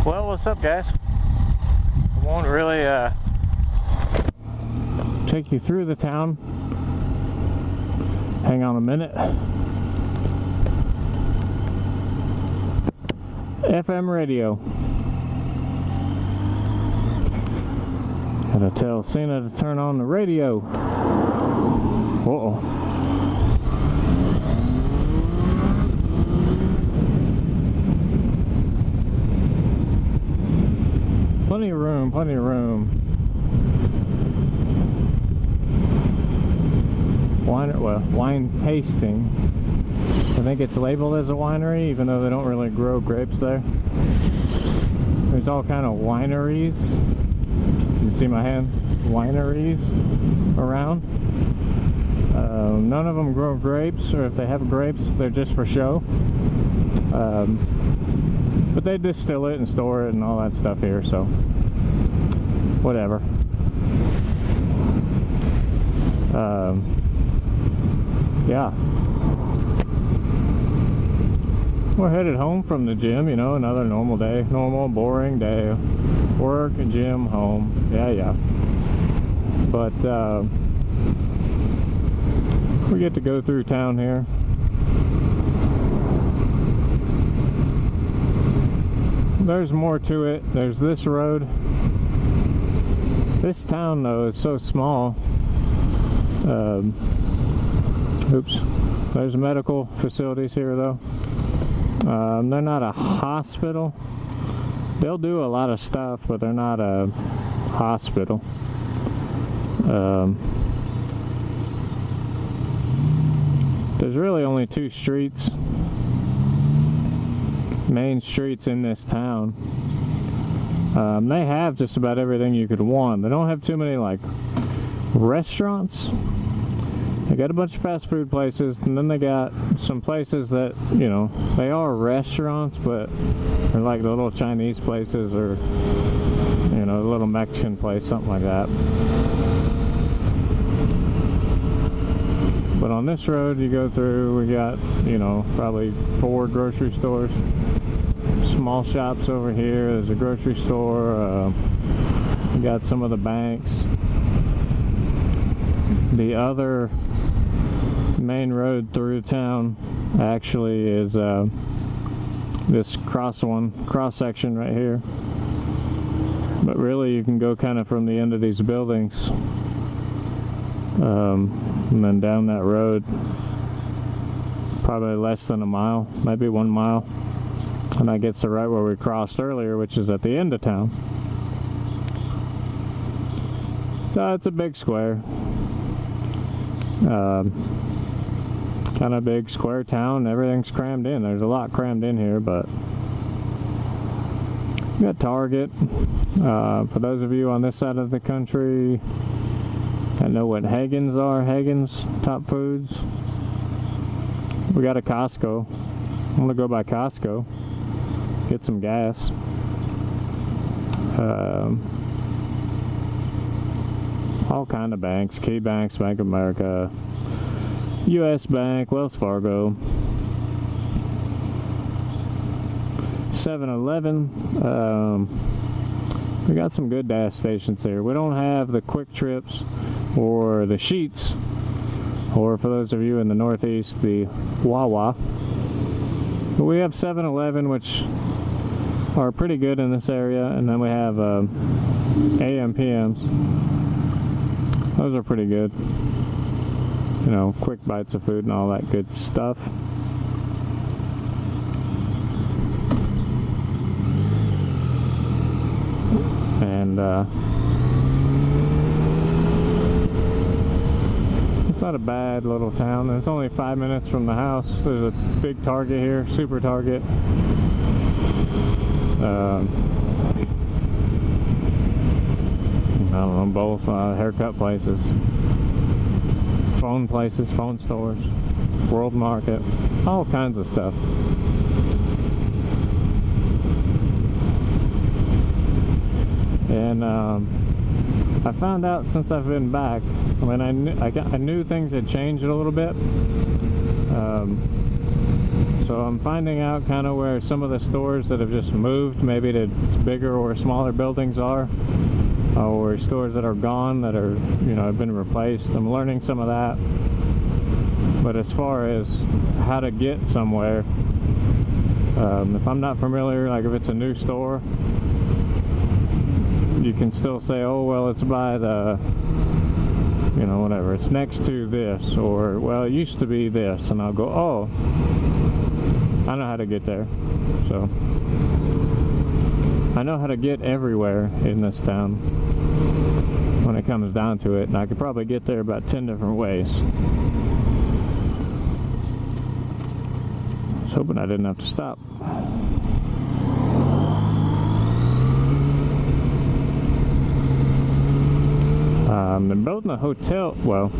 Well, what's up, guys? I won't really take you through the town. Hang on a minute. FM radio. Gotta tell Cena to turn on the radio. Uh-oh. Plenty of room, plenty of room. Wine tasting. I think it's labeled as a winery, even though they don't really grow grapes there. There's all kind of wineries. You see my hand? Wineries around. None of them grow grapes, or if they have grapes, they're just for show. But they distill it and store it and all that stuff here, so whatever. Yeah. We're headed home from the gym, you know, another normal day. Normal, boring day. Work, gym, home. Yeah. But, we get to go through town here. There's more to it. There's this road. This town, though, is so small. Oops. There's medical facilities here, though. They're not a hospital. They'll do a lot of stuff, but they're not a hospital. There's really only two streets, main streets in this town. They have just about everything you could want. They don't have too many like restaurants. They got a bunch of fast food places, and then they got some places that, you know, they are restaurants, but they're like the little Chinese places, or, you know, a little Mexican place, something like that. But on this road you go through, we got, you know, probably 4 grocery stores. Small shops over here. There's a grocery store. We got some of the banks. The other main road through town actually is this cross section right here. But really you can go kind of from the end of these buildings and then down that road, probably less than a mile, maybe 1 mile, and that gets to right where we crossed earlier, which is at the end of town. So it's a big square. Kind of big square town. Everything's crammed in. There's a lot crammed in here, but we got Target. For those of you on this side of the country that know what Haggen's are, Haggen's Top Foods. We got a Costco. I'm gonna go by Costco, get some gas. All kind of banks, Key Banks, Bank of America, U.S. Bank, Wells Fargo, 7-Eleven. We got some good gas stations here. We don't have the Quick Trips or the Sheets, or for those of you in the Northeast, the Wawa. But we have 7-Eleven, which are pretty good in this area, and then we have AM PMs. Those are pretty good. You know, quick bites of food and all that good stuff. And it's not a bad little town. It's only 5 minutes from the house. There's a big Target here, Super Target. I don't know, both haircut places, phone places, phone stores, World Market, all kinds of stuff. And I found out since I've been back, I mean, I knew things had changed a little bit. So I'm finding out kind of where some of the stores that have just moved, maybe to bigger or smaller buildings are, or stores that are gone that are, you know, have been replaced. I'm learning some of that. But as far as how to get somewhere, if I'm not familiar, like if it's a new store, you can still say, oh, well, it's by the, you know, whatever, it's next to this, or, well, it used to be this, and I'll go, oh, I know how to get there. So I know how to get everywhere in this town when it comes down to it, and I could probably get there about 10 different ways. I was hoping I didn't have to stop. They're building a hotel. Well,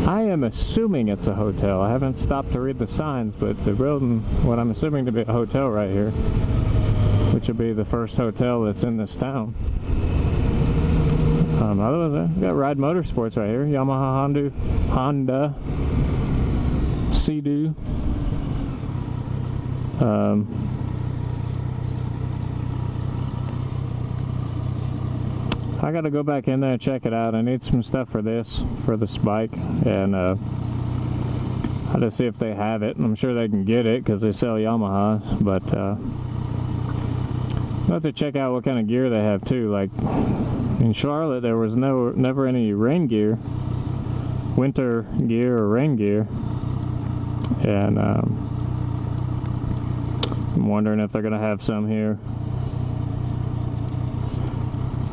I am assuming it's a hotel. I haven't stopped to read the signs, but they're building what I'm assuming to be a hotel right here, which will be the first hotel that's in this town. Otherwise, we got Ride Motorsports right here. Yamaha, Honda, Sea-Doo. I gotta go back in there and check it out. I need some stuff for this bike, and I'll just see if they have it. I'm sure they can get it because they sell Yamahas, but I'll have to check out what kind of gear they have too. Like in Charlotte, there was never any rain gear, winter gear or rain gear, and I'm wondering if they're gonna have some here,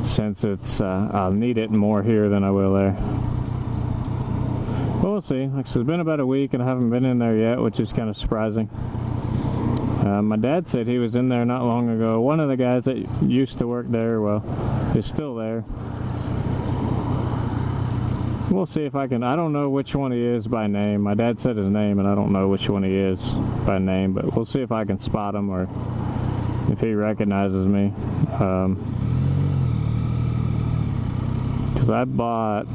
since it's I'll need it more here than I will there. Well, we'll see. Like, so it's been about a week and I haven't been in there yet, which is kind of surprising. My dad said he was in there not long ago. One of the guys that used to work there, well, is still there. We'll see if I can. I don't know which one he is by name. My dad said his name and I don't know which one he is by name, but we'll see if I can spot him or if he recognizes me. Because I bought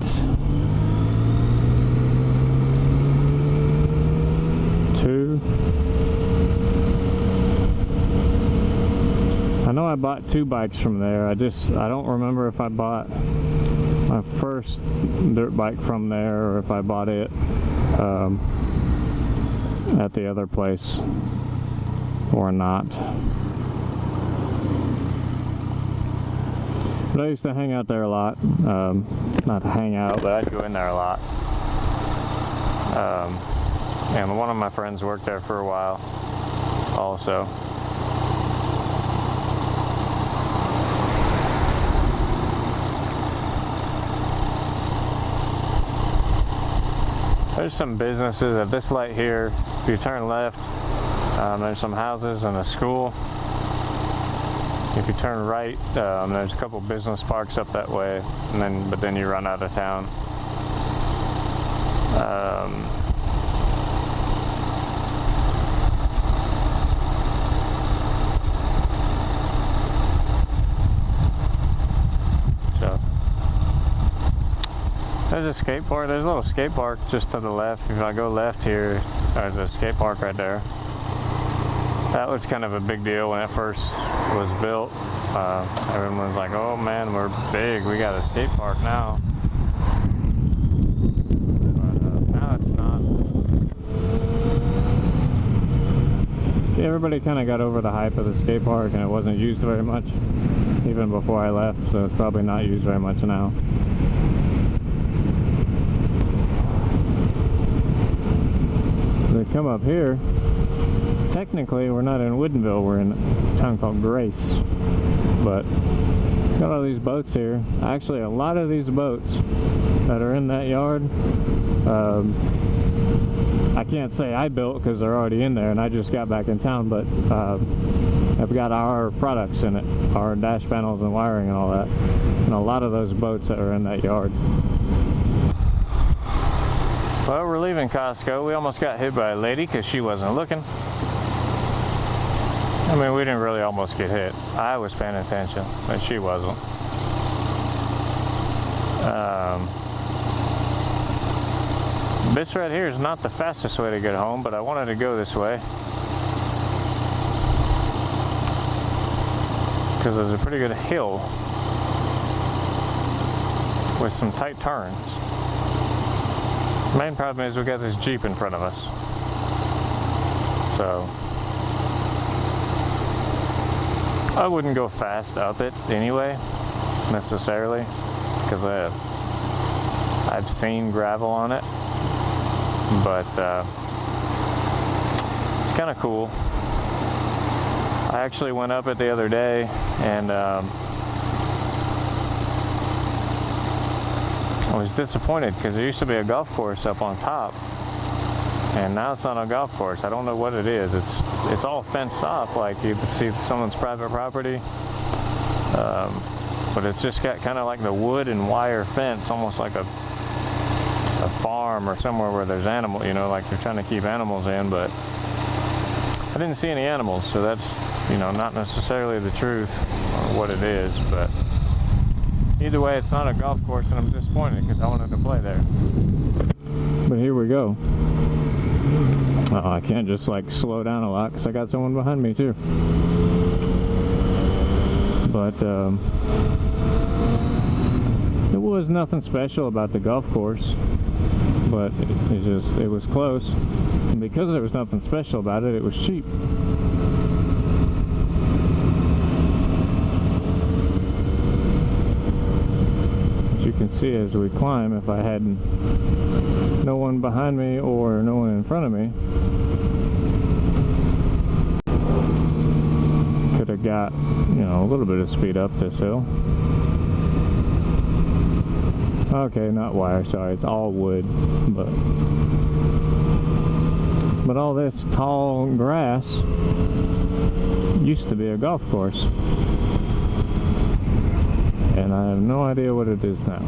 I know I bought 2 bikes from there. I don't remember if I bought my first dirt bike from there or if I bought it at the other place or not. But I used to hang out there a lot. Not to hang out, but I'd go in there a lot. And one of my friends worked there for a while also. There's some businesses at this light here. If you turn left, there's some houses and a school. If you turn right, there's a couple business parks up that way, and but then you run out of town. So there's a skate park. There's a little skate park just to the left. If I go left here, there's a skate park right there. That was kind of a big deal when it first was built. Everyone was like, oh man, we're big, we got a skate park now. But now it's not. Everybody kind of got over the hype of the skate park and it wasn't used very much, even before I left, so it's probably not used very much now. They come up here. Technically, we're not in Woodinville, we're in a town called Grace. But got all these boats here. Actually, a lot of these boats that are in that yard, I can't say I built because they're already in there and I just got back in town, but I've got our products in it, our dash panels and wiring and all that. And a lot of those boats that are in that yard. Well, we're leaving Costco. We almost got hit by a lady because she wasn't looking. I mean, we didn't really almost get hit. I was paying attention, but she wasn't. This right here is not the fastest way to get home, but I wanted to go this way. because there's a pretty good hill with some tight turns. The main problem is we got this Jeep in front of us. So I wouldn't go fast up it anyway, necessarily, because I've seen gravel on it, but it's kind of cool. I actually went up it the other day, and I was disappointed because there used to be a golf course up on top, and now it's not a golf course. I don't know what it is. It's all fenced off, like you could see someone's private property, but it's just got kind of like the wood and wire fence, almost like a farm or somewhere where there's animals, you know, like they're trying to keep animals in, but I didn't see any animals, so that's, you know, not necessarily the truth or what it is, but either way, it's not a golf course, and I'm disappointed because I wanted to play there. But here we go. Oh, I can't just like slow down a lot because I got someone behind me too. But it was nothing special about the golf course, but it was close. And because there was nothing special about it, it was cheap. As you can see as we climb, if I had no one behind me or no one in front of me, could have got, you know, a little bit of speed up this hill. Okay, not wire, sorry, it's all wood, but all this tall grass used to be a golf course, and I have no idea what it is now.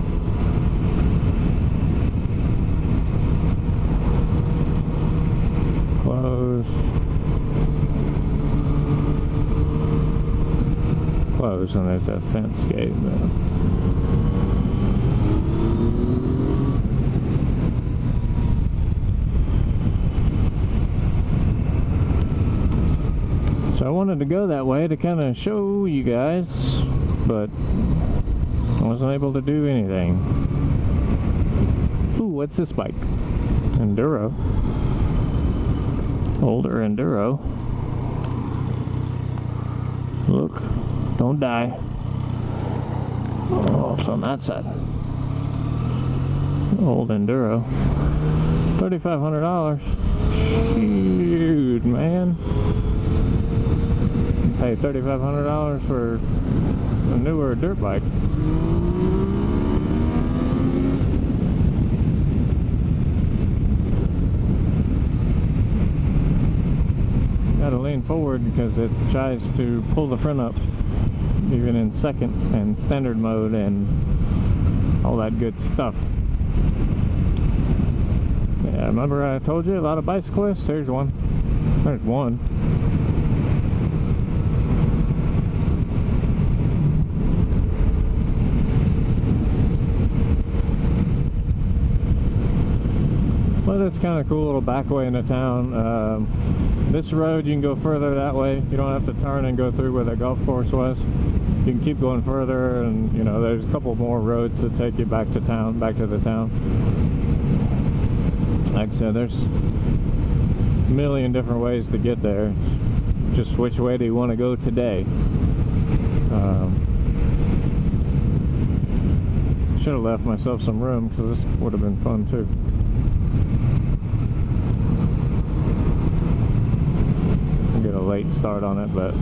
Closed, and there's a fence gate there. So I wanted to go that way to kind of show you guys, but I wasn't able to do anything. Ooh, what's this bike? Enduro. Older Enduro. Look, don't die. Oh, it's on that side. Old Enduro. $3,500. Shoot, man. Pay $3,500 for a newer dirt bike. Gotta lean forward because it tries to pull the front up even in second and standard mode and all that good stuff. Yeah, remember I told you a lot of bicyclists? There's one. There's one. Well, it's kind of cool little back way into town. This road, you can go further that way. You don't have to turn and go through where the golf course was. You can keep going further, and you know, there's a couple more roads that take you back to town, back to the town. Like I said, there's a million different ways to get there. It's just which way do you want to go today? Should have left myself some room because this would have been fun too. Get a late start on it, but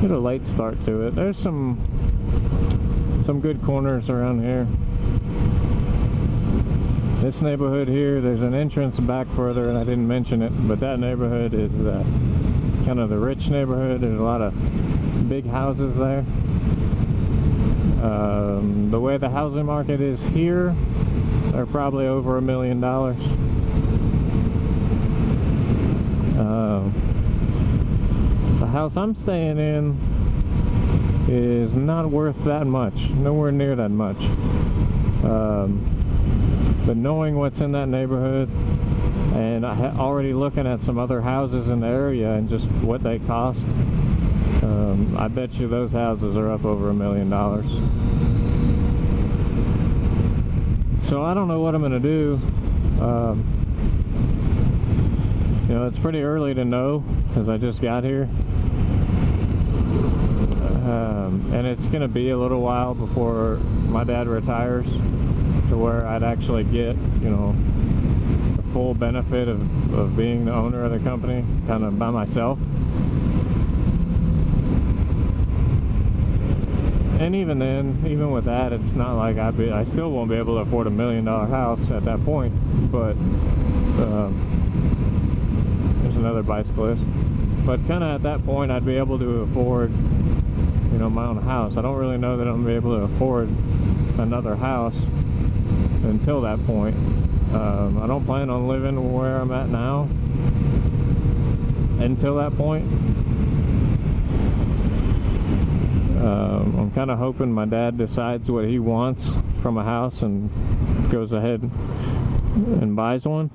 get a late start to it. There's some good corners around here. This neighborhood here, there's an entrance back further, and I didn't mention it, but that neighborhood is kind of the rich neighborhood. There's a lot of big houses there. The way the housing market is here, they're probably over $1 million. The house I'm staying in is not worth that much, nowhere near that much. but knowing what's in that neighborhood, and already looking at some other houses in the area and just what they cost, I bet you those houses are up over $1 million. So I don't know what I'm going to do. You know, it's pretty early to know because I just got here. And it's going to be a little while before my dad retires to where I'd actually get, you know, the full benefit of being the owner of the company kind of by myself. And even then, even with that, it's not like I still won't be able to afford $1 million house at that point, but there's another bicyclist. But kind of at that point, I'd be able to afford, you know, my own house. I don't really know that I'm gonna be able to afford another house until that point. I don't plan on living where I'm at now until that point. I'm kind of hoping my dad decides what he wants from a house and goes ahead and buys one.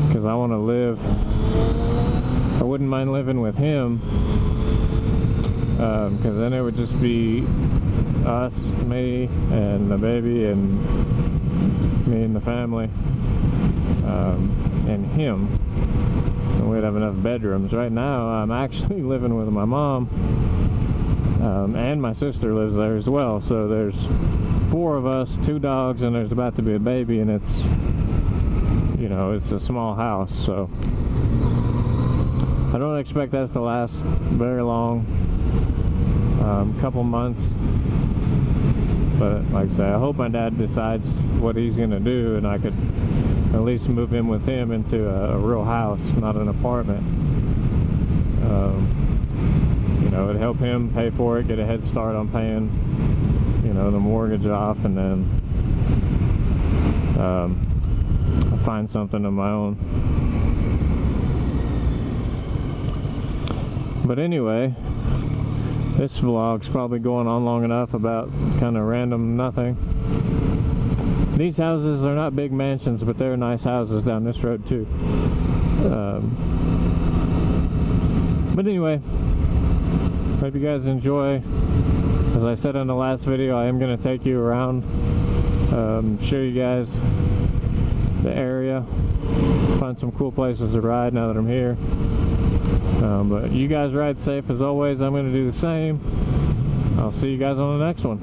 Because I want to live, I wouldn't mind living with him, because then it would just be us, me, and the baby, and me and the family, and him. And we'd have enough bedrooms. Right now, I'm actually living with my mom, and my sister lives there as well. So there's 4 of us, 2 dogs, and there's about to be a baby, and it's, you know, it's a small house. So I don't expect that to last very long, couple months. But like I say, I hope my dad decides what he's gonna do, and I could at least move in with him into a real house, not an apartment. You know, it'd help him pay for it, get a head start on paying, you know, the mortgage off, and then I'll find something of my own. But anyway, this vlog's probably going on long enough about kind of random nothing. These houses, they're not big mansions, but they're nice houses down this road too. But anyway, hope you guys enjoy. As I said in the last video, I am going to take you around, show you guys the area, find some cool places to ride now that I'm here. But you guys ride safe as always. I'm going to do the same. I'll see you guys on the next one.